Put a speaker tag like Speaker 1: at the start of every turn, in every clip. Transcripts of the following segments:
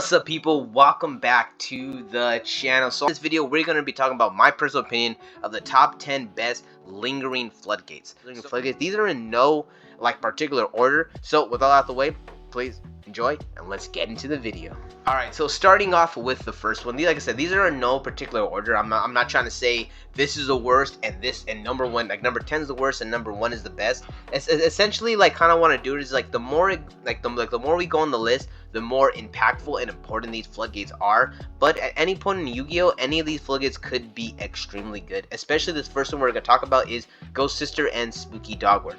Speaker 1: What's up, people? Welcome back to the channel. So in this video we're going to be talking about my personal opinion of the top 10 best lingering floodgates. These are in no particular order, so with all out the way, please enjoy and let's get into the video. Alright, so starting off with the first one, like I said, these are in no particular order. I'm not trying to say this is the worst and this and number 10 is the worst and number 1 is the best. It's essentially kind of want to do it is the more the more we go on the list, the more impactful and important these floodgates are. But at any point in Yu-Gi-Oh, any of these floodgates could be extremely good. Especially this first one we're going to talk about is Ghost Sister and Spooky Dogwood.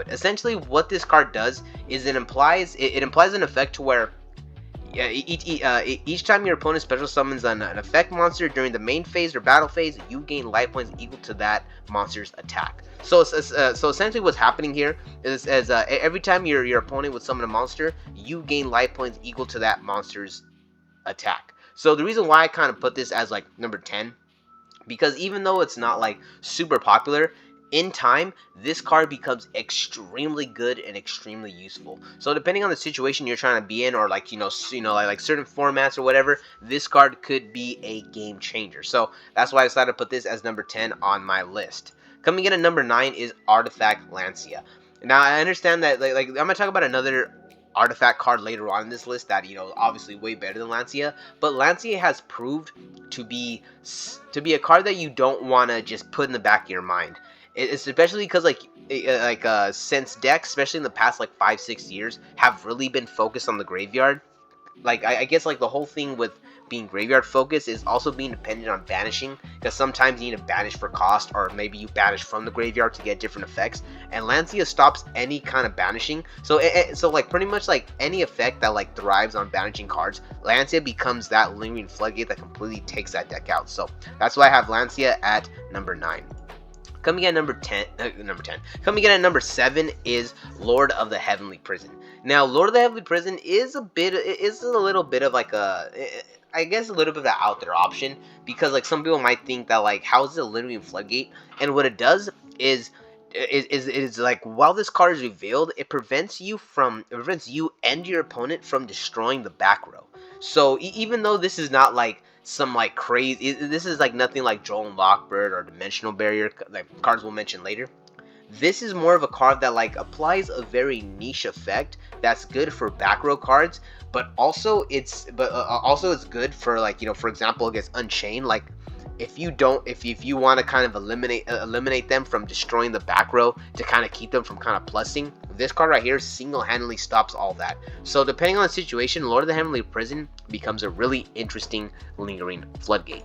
Speaker 1: Essentially, what this card does is it implies an effect to where each time your opponent special summons an effect monster during the main phase or battle phase, you gain life points equal to that monster's attack. So essentially what's happening here is every time your opponent would summon a monster, you gain life points equal to that monster's attack. So the reason why I kind of put this as number 10, because even though it's not super popular, in time, this card becomes extremely good and extremely useful. So depending on the situation you're trying to be in, or certain formats or whatever, this card could be a game changer. So that's why I decided to put this as number 10 on my list. Coming in at number 9 is Artifact Lancia. Now I understand that I'm gonna talk about another artifact card later on in this list that obviously way better than Lancia, but Lancia has proved to be a card that you don't want to just put in the back of your mind. It's especially because since decks, especially in the past 5-6 years, have really been focused on the graveyard. I guess the whole thing with being graveyard focused is also being dependent on banishing, because sometimes you need to banish for cost, or maybe you banish from the graveyard to get different effects, and Lancia stops any kind of banishing. So pretty much any effect that thrives on banishing cards, Lancia becomes that lingering floodgate that completely takes that deck out. So that's why I have Lancia at number 9. Coming in at number 10. Coming in at number 7 is Lord of the Heavenly Prison. Now, Lord of the Heavenly Prison is a little bit of I guess a little bit of an out there option, because some people might think that how is it a lingering floodgate? And what it does is while this card is revealed, it prevents you and your opponent from destroying the back row. So even though this is not some crazy, this is nothing like Dron Lockbird or Dimensional Barrier, cards we'll mention later. This is more of a card that applies a very niche effect that's good for back row cards, but also it's good for for example against Unchained. If you want to kind of eliminate them from destroying the back row to kind of keep them from kind of plussing, this card right here single-handedly stops all that. So depending on the situation, Lord of the Heavenly Prison becomes a really interesting lingering floodgate.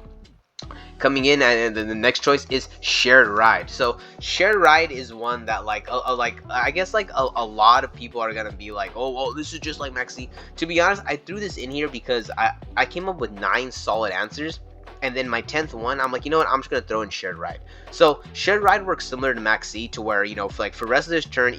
Speaker 1: Coming in, and the next choice is Shared Ride. So Shared Ride is one that I guess a lot of people are gonna be oh, this is just like Maxi. To be honest, I threw this in here because I came up with 9 solid answers. And then my 10th one, I'm you know what, I'm just gonna throw in Shared Ride. So Shared Ride works similar to Maxi, to where for the rest of this turn,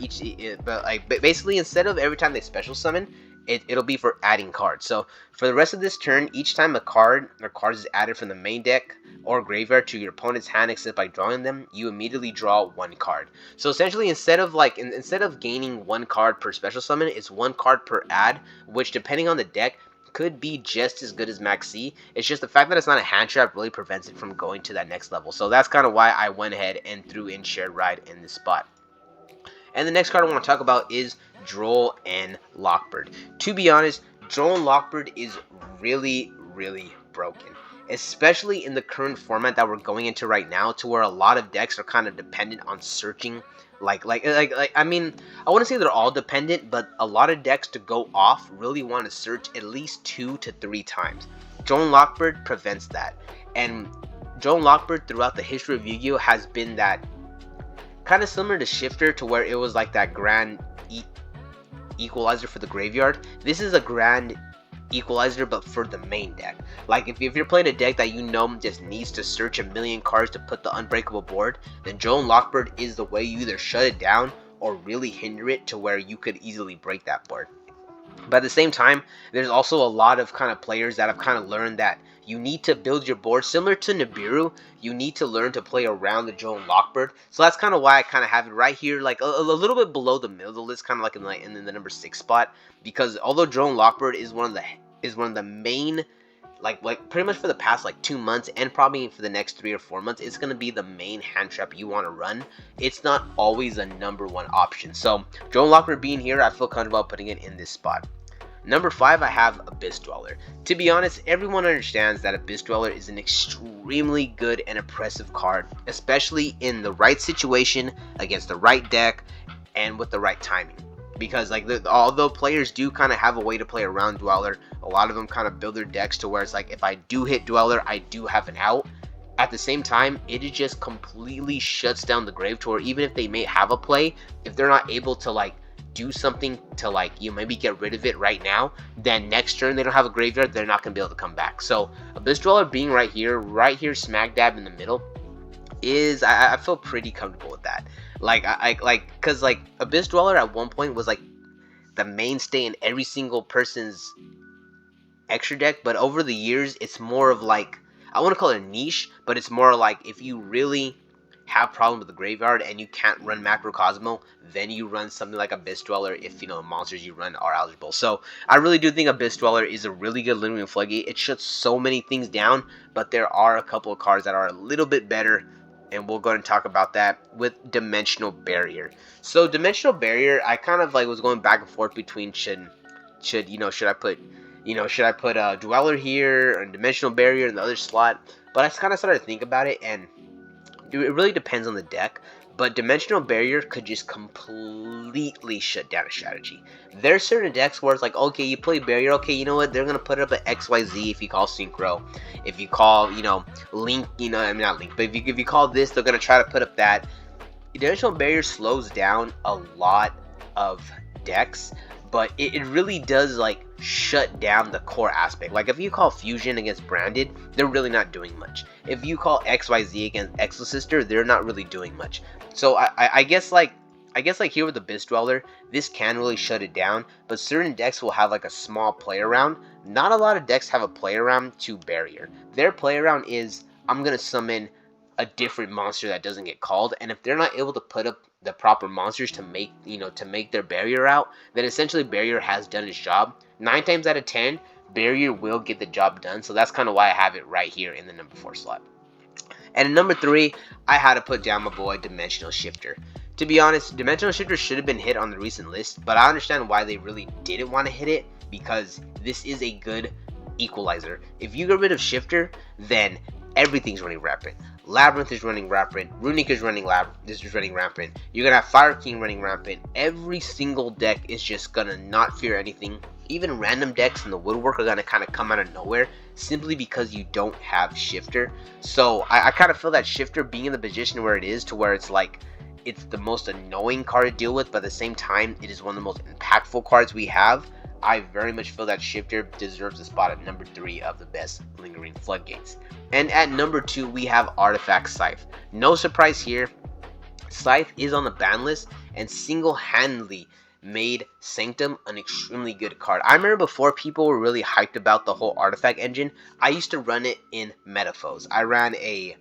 Speaker 1: basically instead of every time they special summon, it'll be for adding cards. So for the rest of this turn, each time a card or cards is added from the main deck or graveyard to your opponent's hand, except by drawing them, you immediately draw 1 card. So essentially, instead of gaining 1 card per special summon, it's 1 card per add, which depending on the deck could be just as good as Maxi. It's just the fact that it's not a hand trap really prevents it from going to that next level. So that's kind of why I went ahead and threw in Shared Ride in this spot. And the next card I want to talk about is Dron Lockbird. To be honest, Dron Lockbird is really, really broken, especially in the current format that we're going into right now, to where a lot of decks are kind of dependent on searching. I mean, I wouldn't say they're all dependent, but a lot of decks to go off really want to search at least 2 to 3 times. Dron Lockbird prevents that, and Dron Lockbird throughout the history of Yu-Gi-Oh has been that kind of similar to Shifter, to where it was that grand equalizer for the graveyard. This is a grand equalizer but for the main deck. If you're playing a deck that just needs to search a million cards to put the unbreakable board, then Dron Lockbird is the way you either shut it down or really hinder it to where you could easily break that board. But at the same time, there's also a lot of players that have kind of learned that you need to build your board similar to Nibiru. You need to learn to play around the Dron Lockbird. So that's kind of why I kind of have it right here, a little bit below the middle of the list, kind of in the number 6 spot. Because although Dron Lockbird is is one of the main, like pretty much for the past like 2 months and probably for the next 3 or 4 months, it's going to be the main hand trap you want to run. It's not always a #1 option. So Dron Lockbird being here, I feel comfortable putting it in this spot. Number 5, I have Abyss Dweller. To be honest, everyone understands that Abyss Dweller is an extremely good and oppressive card, especially in the right situation, against the right deck, and with the right timing. Because like although players do kind of have a way to play around Dweller, a lot of them kind of build their decks to where it's like, if I do hit Dweller, I do have an out. At the same time, it just completely shuts down the Grave Tour. Even if they may have a play, if they're not able to like do something to like maybe get rid of it right now, then next turn they don't have a graveyard, they're not gonna be able to come back. So Abyss Dweller being right here smack dab in the middle, is I feel pretty comfortable with that. Cause like Abyss Dweller at one point was like the mainstay in every single person's extra deck, but over the years it's more of like, I want to call it a niche, but it's more like if you really have problems with the graveyard and you can't run Macrocosmo, then you run something like Abyss Dweller if the monsters you run are eligible. So I really do think Abyss Dweller is a really good lingering floodgate. It shuts so many things down, but there are a couple of cards that are a little bit better, and we'll go ahead and talk about that with Dimensional Barrier. So Dimensional Barrier, I kind of like was going back and forth between should I put Dweller here or Dimensional Barrier in the other slot, but I kind of started to think about it, and it really depends on the deck, but Dimensional Barrier could just completely shut down a strategy. There's certain decks where it's like, okay, you play Barrier, okay, you know what, they're going to put up an XYZ if you call Synchro. If you call, Link, not Link, but if you call this, they're going to try to put up that. Dimensional Barrier slows down a lot of decks, but it really does like shut down the core aspect. Like if you call Fusion against Branded, they're really not doing much. If you call XYZ against Exosister, they're not really doing much. So I guess here with the Abyss Dweller, this can really shut it down, but certain decks will have like a small play around. Not a lot of decks have a play around to Barrier. Their play around is, I'm gonna summon a different monster that doesn't get called, and if they're not able to put up the proper monsters to make their Barrier out, then essentially Barrier has done its job. 9 times out of 10, Barrier will get the job done. So that's kind of why I have it right here in the number 4 slot. And in number 3, I had to put down my boy Dimensional Shifter. To be honest, Dimensional Shifter should have been hit on the recent list, but I understand why they really didn't want to hit it, because this is a good equalizer. If you get rid of Shifter, then everything's running rampant. Labyrinth is running rampant. Runic is running rampant. You're gonna have Fire King running rampant. Every single deck is just gonna not fear anything. Even random decks in the woodwork are gonna kind of come out of nowhere simply because you don't have Shifter. So I kind of feel that Shifter being in the position where it is, to where it's like it's the most annoying card to deal with, but at the same time it is one of the most impactful cards we have. I very much feel that Shifter deserves a spot at number 3 of the best lingering floodgates. And at number 2, we have Artifact Scythe. No surprise here, Scythe is on the ban list and single-handedly made Sanctum an extremely good card. I remember before people were really hyped about the whole Artifact engine, I used to run it in Metaphos. I ran a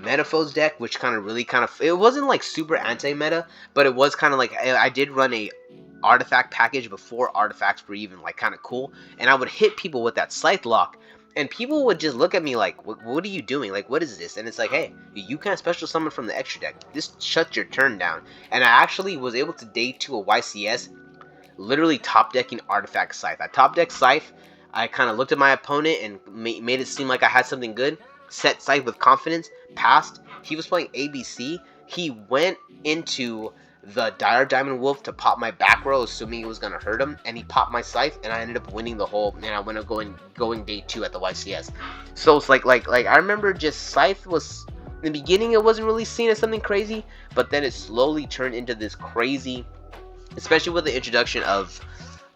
Speaker 1: Metaphos deck, which it wasn't like super anti-meta, but it was kind of like, I did run a Artifact package before artifacts were even like kind of cool, and I would hit people with that Scythe lock, and people would just look at me like, what are you doing? Like, what is this? And it's like, hey, you can't special summon from the extra deck. This shuts your turn down. And I actually was able to day 2 a YCS, literally top decking Artifact Scythe. I top decked Scythe. I kind of looked at my opponent and made it seem like I had something good. Set Scythe with confidence. Passed. He was playing ABC. He went into the Dire Diamond Wolf to pop my back row, assuming it was going to hurt him, and he popped my Scythe, and I ended up winning the whole, and I went up going day 2 at the YCS. So it's like I remember just Scythe was, in the beginning it wasn't really seen as something crazy, but then it slowly turned into this crazy, especially with the introduction of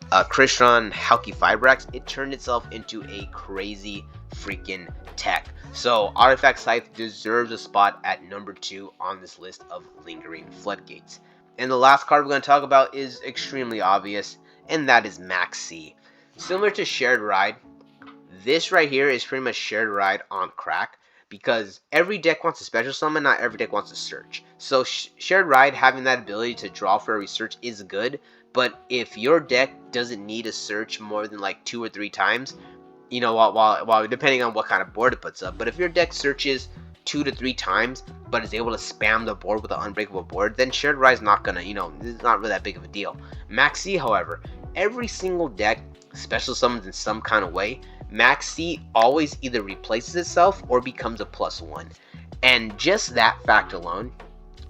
Speaker 1: Crystron Halki Fibrax, it turned itself into a crazy freaking tech. So Artifact Scythe deserves a spot at number 2 on this list of lingering floodgates. And the last card we're going to talk about is extremely obvious, and that is Maxi. Similar to Shared Ride, this right here is pretty much Shared Ride on crack, because every deck wants a special summon, not every deck wants to search. So Shared Ride, having that ability to draw for every search is good, But if your deck doesn't need to search more than like 2 or 3 times, you know, while depending on what kind of board it puts up, but if your deck searches 2 to 3 times, but is able to spam the board with an unbreakable board, then Shared Rise not gonna, you know, it's not really that big of a deal. Maxi, however, every single deck special summons in some kind of way. Maxi always either replaces itself or becomes a +1, and just that fact alone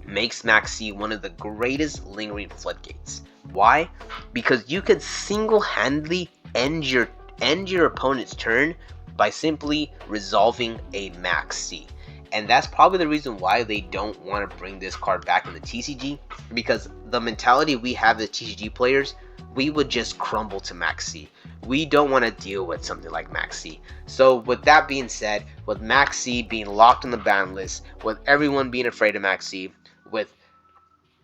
Speaker 1: makes Maxi one of the greatest lingering floodgates. Why? Because you could single-handedly end your opponent's turn by simply resolving a Maxi. And that's probably the reason why they don't want to bring this card back in the TCG, because the mentality we have as TCG players, we would just crumble to Maxi. We don't want to deal with something like Maxi. So with that being said, with Maxi being locked on the ban list, with everyone being afraid of Maxi, with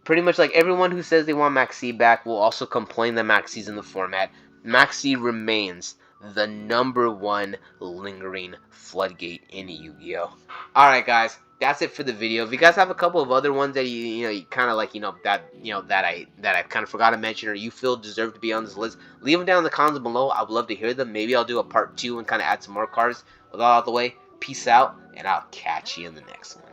Speaker 1: pretty much like everyone who says they want Maxi back will also complain that Maxi's in the format, Maxi remains the #1 lingering floodgate in Yu-Gi-Oh! Alright guys, that's it for the video. If you guys have a couple of other ones that you kind of like, that I kind of forgot to mention, or you feel deserve to be on this list, leave them down in the comments below. I would love to hear them. Maybe I'll do a part 2 and kind of add some more cards. With all out of the way, peace out, and I'll catch you in the next one.